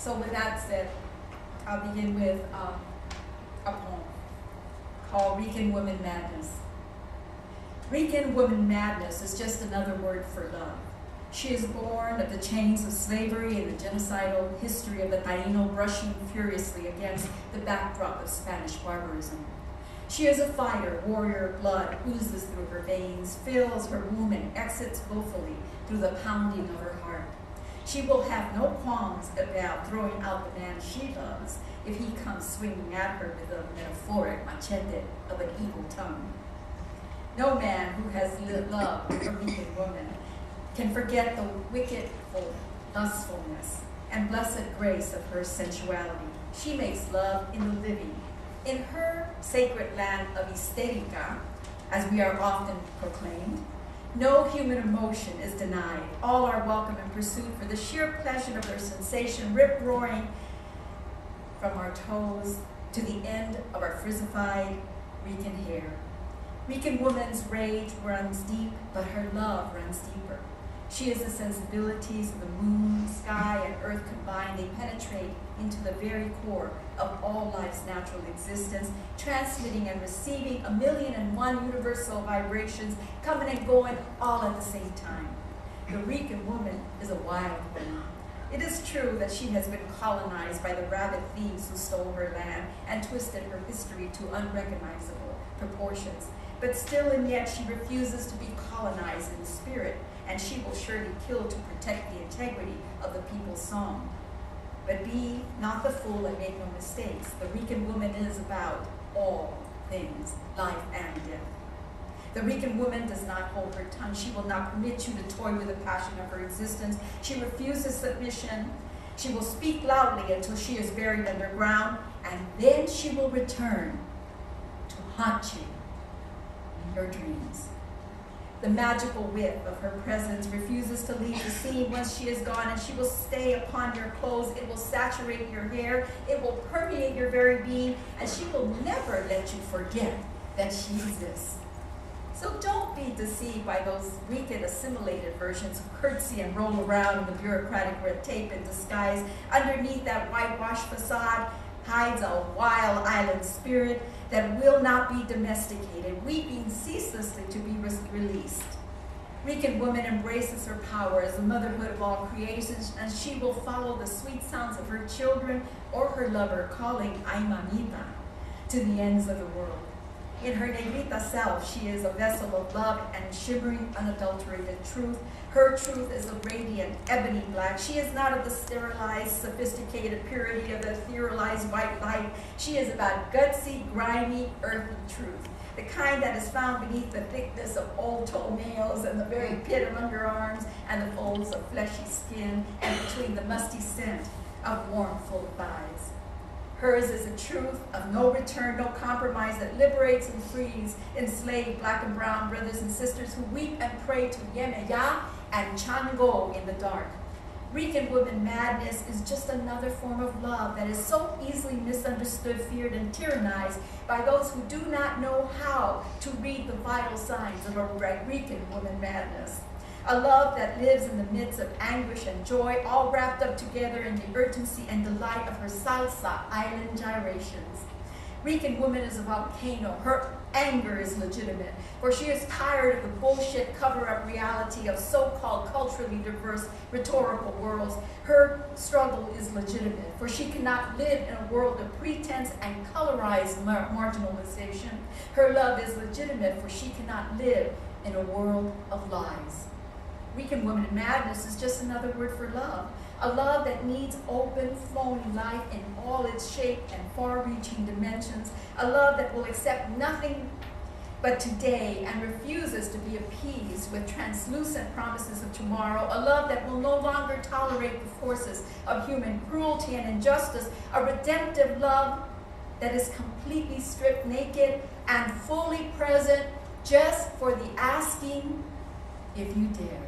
So with that said, I'll begin with a poem called Rican Woman Madness. Rican woman madness is just another word for love. She is born of the chains of slavery and the genocidal history of the Taino brushing furiously against the backdrop of Spanish barbarism. She is a fighter, warrior, blood oozes through her veins, fills her womb and exits woefully through the pounding of her heart. She will have no qualms about throwing out the man she loves if he comes swinging at her with a metaphoric machete of an evil tongue. No man who has loved a Rican woman can forget the wicked lustfulness and blessed grace of her sensuality. She makes love in the living. In her sacred land of hysterica, as we are often proclaimed, no human emotion is denied. All are welcome and pursued for the sheer pleasure of her sensation, rip-roaring from our toes to the end of our frizzified Rican hair. Rican woman's rage runs deep, but her love runs deeper. She is the sensibilities of the moon, sky, and earth combined. They penetrate into the very core of all life's natural existence, transmitting and receiving 1,000,001 universal vibrations, coming and going all at the same time. The Rican woman is a wild woman. It is true that she has been colonized by the rabid thieves who stole her land and twisted her history to unrecognizable proportions. But still and yet she refuses to be colonized in spirit, and she will surely kill to protect the integrity of the people's song. But be not the fool and make no mistakes. The Rican woman is about all things, life and death. The Rican woman does not hold her tongue. She will not permit you to toy with the passion of her existence. She refuses submission. She will speak loudly until she is buried underground, and then she will return to haunt you in your dreams. The magical whip of her presence refuses to leave the scene once she is gone, and she will stay upon your clothes. It will saturate your hair. It will permeate your very being, and she will never let you forget that she exists. So don't be deceived by those Rican assimilated versions who curtsy and roll around in the bureaucratic red tape in disguise. Underneath that whitewashed facade hides a wild island spirit that will not be domesticated, weeping ceaselessly to be released. Rican woman embraces her power as the motherhood of all creations, and she will follow the sweet sounds of her children or her lover calling "Ay mamita" to the ends of the world. In her negrita self, she is a vessel of love and shimmering, unadulterated truth. Her truth is a radiant, ebony black. She is not of the sterilized, sophisticated purity of the etherealized white light. She is about gutsy, grimy, earthy truth, the kind that is found beneath the thickness of old toenails and the very pit of underarms and the folds of fleshy skin and between the musty scent of warm, full thighs. Hers is a truth of no return, no compromise that liberates and frees enslaved black and brown brothers and sisters who weep and pray to Yemeya and Chango in the dark. Rican woman madness is just another form of love that is so easily misunderstood, feared, and tyrannized by those who do not know how to read the vital signs of a Rican woman madness. A love that lives in the midst of anguish and joy, all wrapped up together in the urgency and delight of her salsa island gyrations. Rican woman is a volcano. Her anger is legitimate, for she is tired of the bullshit cover-up reality of so-called culturally diverse rhetorical worlds. Her struggle is legitimate, for she cannot live in a world of pretense and colorized marginalization. Her love is legitimate, for she cannot live in a world of lies. Rican woman madness is just another word for love, a love that needs open, flowing life in all its shape and far-reaching dimensions, a love that will accept nothing but today and refuses to be appeased with translucent promises of tomorrow, a love that will no longer tolerate the forces of human cruelty and injustice, a redemptive love that is completely stripped naked and fully present just for the asking if you dare.